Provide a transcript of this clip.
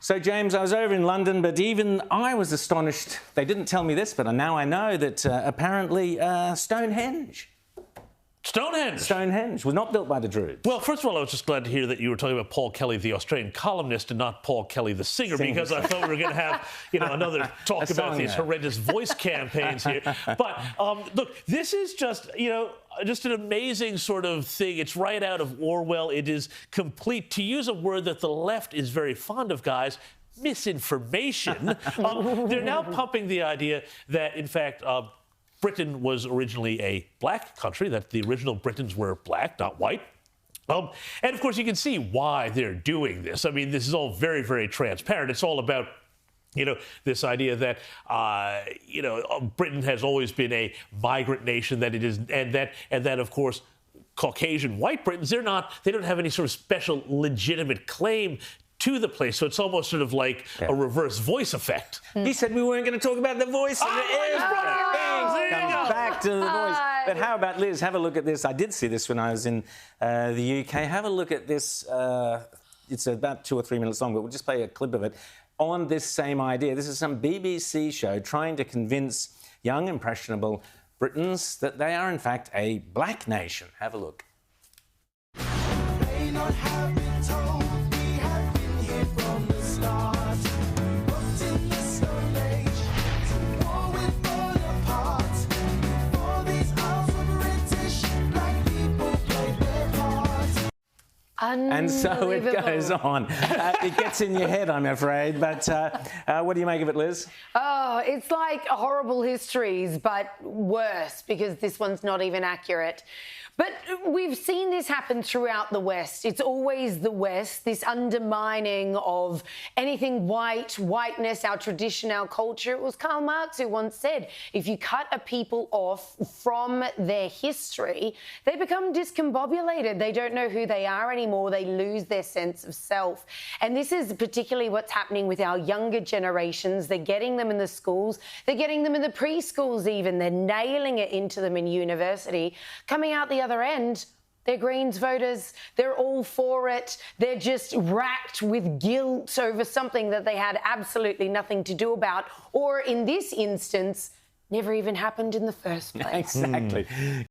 So, James, I was over in London, but even I was astonished. They didn't tell me this, but now I know that apparently Stonehenge was not built by the Druids. Well, first of all, I was just glad to hear that you were talking about Paul Kelly, the Australian columnist, and not Paul Kelly, the singer, because I thought we were going to have, another talk about these horrendous voice campaigns here. But look, this is just, just an amazing sort of thing. It's right out of Orwell. It is complete, to use a word that the left is very fond of, guys, misinformation. They're now pumping the idea that, in fact, Britain was originally a black country, that the original Britons were black, not white. And, of course, you can see why they're doing this. I mean, this is all very, very transparent. It's all about this idea that, Britain has always been a migrant nation, that it is, and that, of course, Caucasian white Britons, they don't have any sort of special legitimate claim to the place. So it's almost sort of like a reverse voice effect. You said we weren't going to talk about the voice. Comes back to the voice. But how about Liz? Have a look at this. I did see this when I was in the UK. Have a look at this. It's about 2 or 3 minutes long, but we'll just play a clip of it on this same idea. This is some BBC show trying to convince young, impressionable Britons that they are, in fact, a black nation. Have a look. And so it goes on. It gets in your head, I'm afraid. But what do you make of it, Liz? Oh, it's like horrible histories, but worse, because this one's not even accurate. But we've seen this happen throughout the West. It's always the West, this undermining of anything white, whiteness, our tradition, our culture. It was Karl Marx who once said, if you cut a people off from their history, they become discombobulated. They don't know who they are anymore. They lose their sense of self. And this is particularly what's happening with our younger generations. They're getting them in the schools. They're getting them in the preschools even. They're nailing it into them in university. Coming out the other end, they're Greens voters. They're all for it. They're just racked with guilt over something that they had absolutely nothing to do about, or in this instance, never even happened in the first place. Exactly.